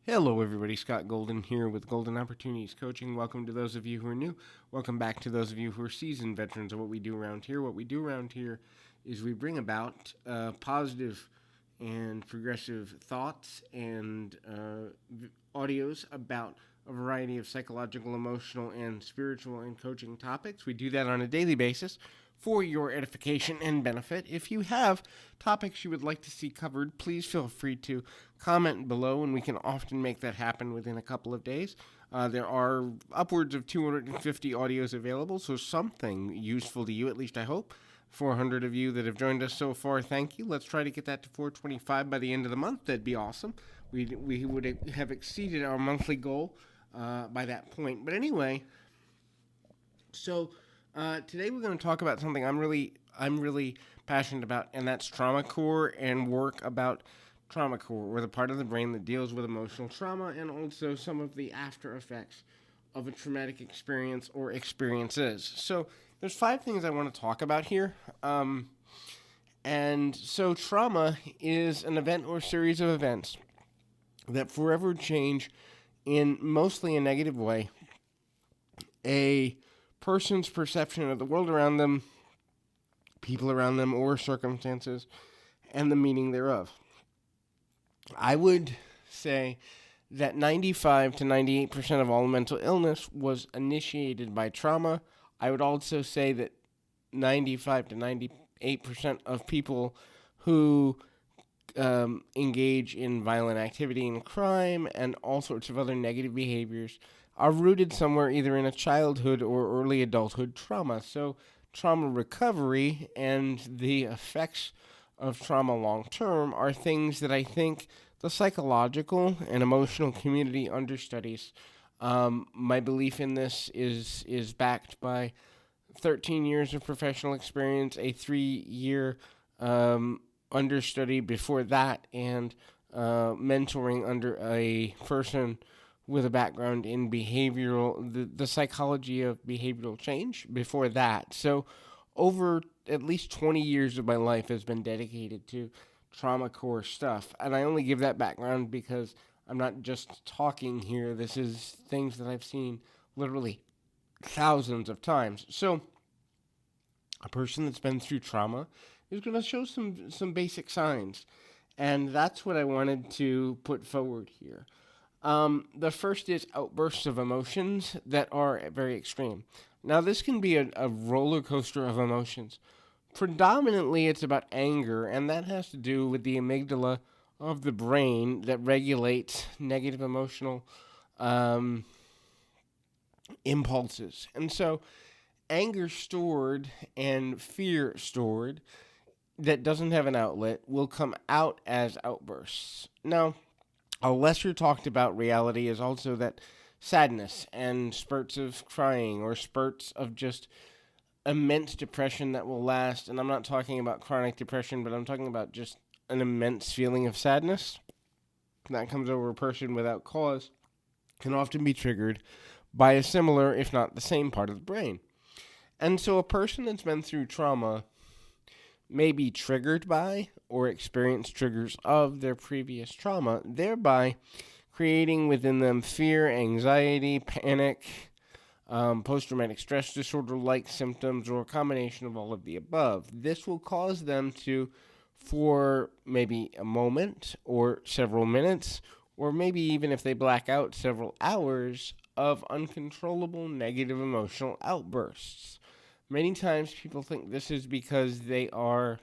Hello, everybody. Scott Golden here with Golden Opportunities Coaching. Welcome to those of you who are new. Welcome back to those of you who are seasoned veterans of what we do around here. What we do around here is we bring about positive and progressive thoughts and audios about a variety of psychological, emotional, and spiritual and coaching topics. We do that on a daily basis for your edification and benefit. If you have topics you would like to see covered, please feel free to comment below, and we can often make that happen within a couple of days. There are upwards of 250 audios available, so something useful to you, at least I hope. 400 of you that have joined us so far, thank you. Let's try to get that to 425 by the end of the month. That'd be awesome. We would have exceeded our monthly goal by that point. But anyway, so today we're going to talk about something I'm really passionate about, and that's trauma core and work about trauma core, or the part of the brain that deals with emotional trauma and also some of the after effects of a traumatic experience or experiences. So there's 5 things I want to talk about here. And so trauma is an event or series of events that forever change, in mostly a negative way, a person's perception of the world around them, people around them, or circumstances, and the meaning thereof. I would say that 95 to 98% of all mental illness was initiated by trauma. I would also say that 95 to 98% of people who engage in violent activity and crime and all sorts of other negative behaviors are rooted somewhere either in a childhood or early adulthood trauma. So trauma recovery and the effects of trauma long term are things that I think the psychological and emotional community understudies. My belief in this is backed by 13 years of professional experience, a 3-year understudy before that, and mentoring under a person with a background in the psychology of behavioral change before that. So over at least 20 years of my life has been dedicated to trauma core stuff. And I only give that background because I'm not just talking here. This is things that I've seen literally thousands of times. So a person that's been through trauma is going to show some basic signs. And that's what I wanted to put forward here. The first is outbursts of emotions that are very extreme. Now, this can be a roller coaster of emotions. Predominantly, it's about anger, and that has to do with the amygdala of the brain that regulates negative emotional impulses. And so, anger stored and fear stored that doesn't have an outlet will come out as outbursts. Now, a lesser talked about reality is also that sadness and spurts of crying or spurts of just immense depression that will last. And I'm not talking about chronic depression, but I'm talking about just an immense feeling of sadness that comes over a person without cause, can often be triggered by a similar, if not the same, part of the brain. And so a person that's been through trauma may be triggered by or experience triggers of their previous trauma, thereby creating within them fear, anxiety, panic, post-traumatic stress disorder-like symptoms, or a combination of all of the above. This will cause them to, for maybe a moment or several minutes, or maybe even if they black out, several hours of uncontrollable negative emotional outbursts. Many times people think this is because they are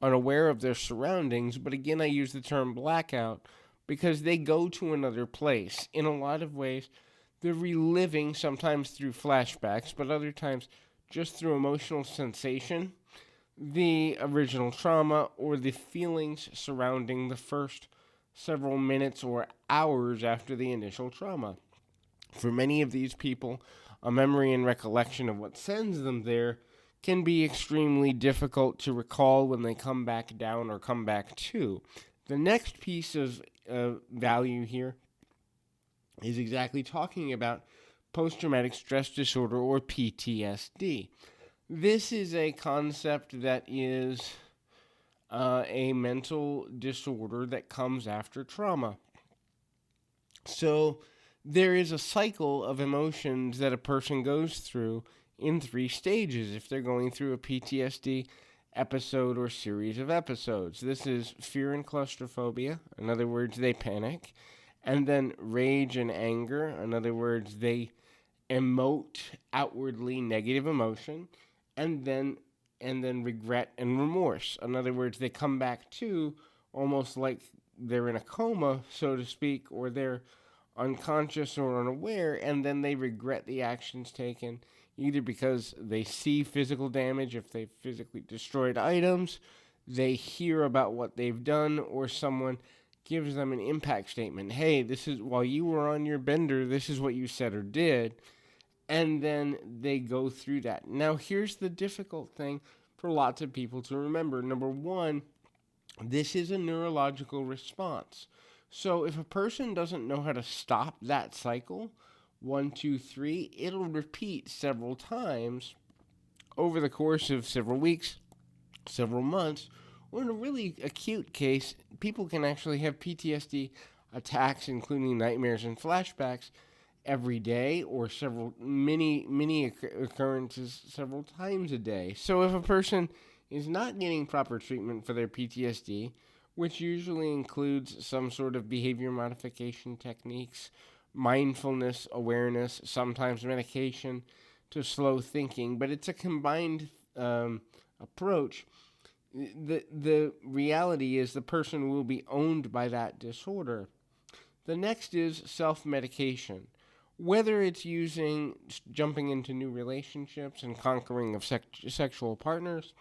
unaware of their surroundings, but again, I use the term blackout because they go to another place. In a lot of ways, they're reliving, sometimes through flashbacks, but other times just through emotional sensation, the original trauma or the feelings surrounding the first several minutes or hours after the initial trauma. For many of these people, a memory and recollection of what sends them there can be extremely difficult to recall when they come back down or come back to. The next piece of value here is exactly talking about post-traumatic stress disorder, or PTSD. This is a concept that is a mental disorder that comes after trauma. So there is a cycle of emotions that a person goes through in 3 stages if they're going through a PTSD episode or series of episodes. This is fear and claustrophobia. In other words, they panic. And then rage and anger. In other words, they emote outwardly negative emotion. And then regret and remorse. In other words, they come back to almost like they're in a coma, so to speak, or they're unconscious or unaware, and then they regret the actions taken, either because they see physical damage if they physically destroyed items, they hear about what they've done, or someone gives them an impact statement. Hey, this is while you were on your bender, this is what you said or did, and then they go through that. Now, here's the difficult thing for lots of people to remember. Number one, this is a neurological response. So if a person doesn't know how to stop that cycle, one, two, three, it'll repeat several times over the course of several weeks, several months, or in a really acute case, people can actually have PTSD attacks, including nightmares and flashbacks, every day or several many occurrences several times a day. So if a person is not getting proper treatment for their PTSD, which usually includes some sort of behavior modification techniques, mindfulness, awareness, sometimes medication to slow thinking, but it's a combined approach. The reality is the person will be owned by that disorder. The next is self medication. Whether it's jumping into new relationships and conquering of sexual partners,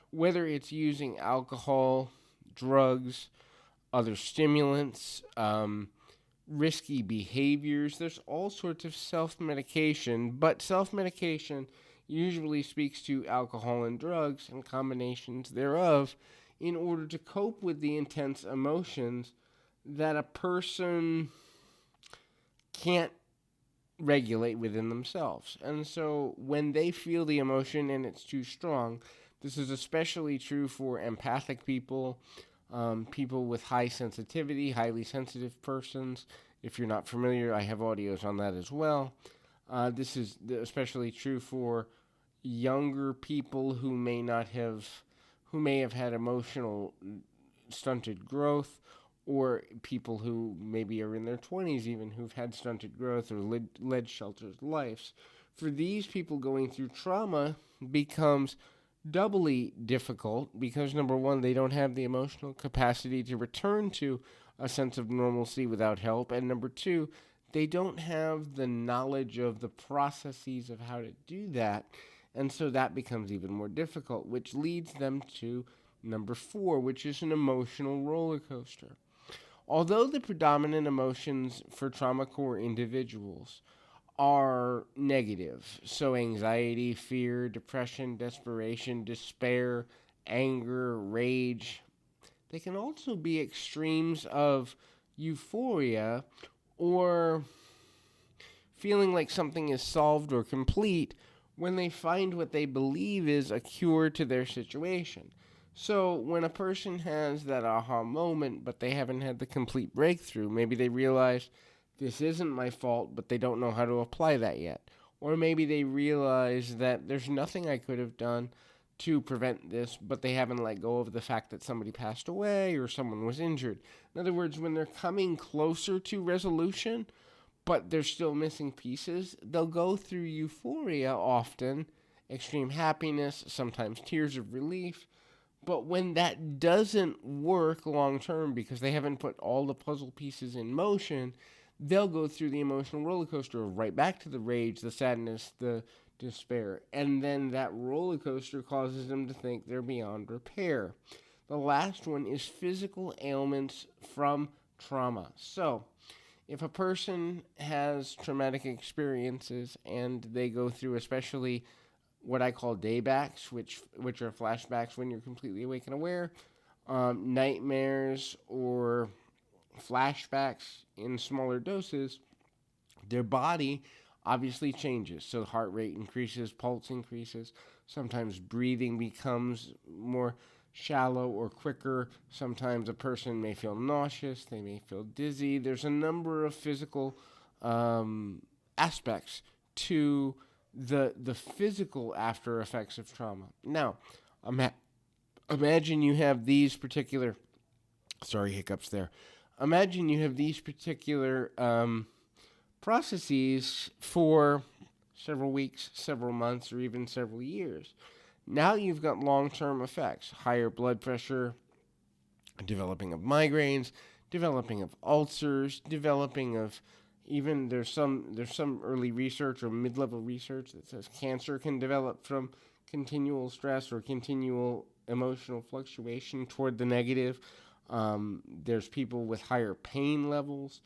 whether it's using alcohol, drugs, other stimulants, risky behaviors, there's all sorts of self medication, but self medication usually speaks to alcohol and drugs and combinations thereof in order to cope with the intense emotions that a person can't regulate within themselves. And so when they feel the emotion and it's too strong, this is especially true for empathic people, people with high sensitivity, highly sensitive persons. If you're not familiar, I have audios on that as well. This is especially true for younger people who may have had emotional stunted growth, or people who maybe are in their 20s even who've had stunted growth or led sheltered lives. For these people, going through trauma becomes doubly difficult because, number one, they don't have the emotional capacity to return to a sense of normalcy without help, and number two, they don't have the knowledge of the processes of how to do that, and so that becomes even more difficult, which leads them to number four, which is an emotional roller coaster. Although the predominant emotions for trauma core individuals are negative, so anxiety, fear, depression, desperation, despair, anger, rage, they can also be extremes of euphoria or feeling like something is solved or complete when they find what they believe is a cure to their situation. So, when a person has that aha moment, but they haven't had the complete breakthrough, maybe they realize this isn't my fault, but they don't know how to apply that yet. Or maybe they realize that there's nothing I could have done to prevent this, but they haven't let go of the fact that somebody passed away or someone was injured. In other words, when they're coming closer to resolution, but they're still missing pieces, they'll go through euphoria often, extreme happiness, sometimes tears of relief. But when that doesn't work long term because they haven't put all the puzzle pieces in motion, they'll go through the emotional roller coaster of right back to the rage, the sadness, the despair. And then that roller coaster causes them to think they're beyond repair. The last one is physical ailments from trauma. So, if a person has traumatic experiences and they go through, especially what I call daybacks, which are flashbacks when you're completely awake and aware, nightmares or flashbacks in smaller doses, their body obviously changes. So heart rate increases, pulse increases. Sometimes breathing becomes more shallow or quicker. Sometimes a person may feel nauseous, they may feel dizzy. There's a number of physical um, aspects to the physical after effects of trauma. Now, ima- imagine you have these particular, sorry, hiccups there. Imagine you have these particular processes for several weeks, several months, or even several years. Now you've got long term effects: higher blood pressure, developing of migraines, developing of ulcers, developing of even there's some early research or mid-level research that says cancer can develop from continual stress or continual emotional fluctuation toward the negative. There's people with higher pain levels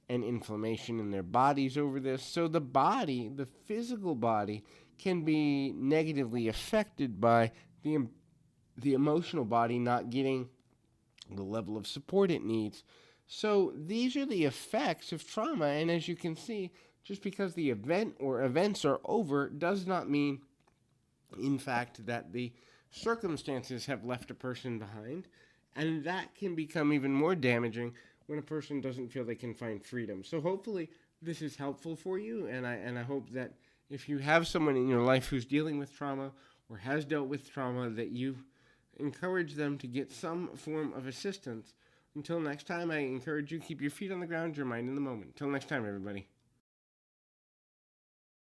and inflammation in their bodies over this. So the body, the physical body, can be negatively affected by the the emotional body not getting the level of support it needs. So these are the effects of trauma, and as you can see, just because the event or events are over does not mean, in fact, that the circumstances have left a person behind, and that can become even more damaging when a person doesn't feel they can find freedom. So hopefully this is helpful for you, and I hope that if you have someone in your life who's dealing with trauma or has dealt with trauma, that you encourage them to get some form of assistance. Until next time, I encourage you keep your feet on the ground, your mind in the moment. Until next time, everybody.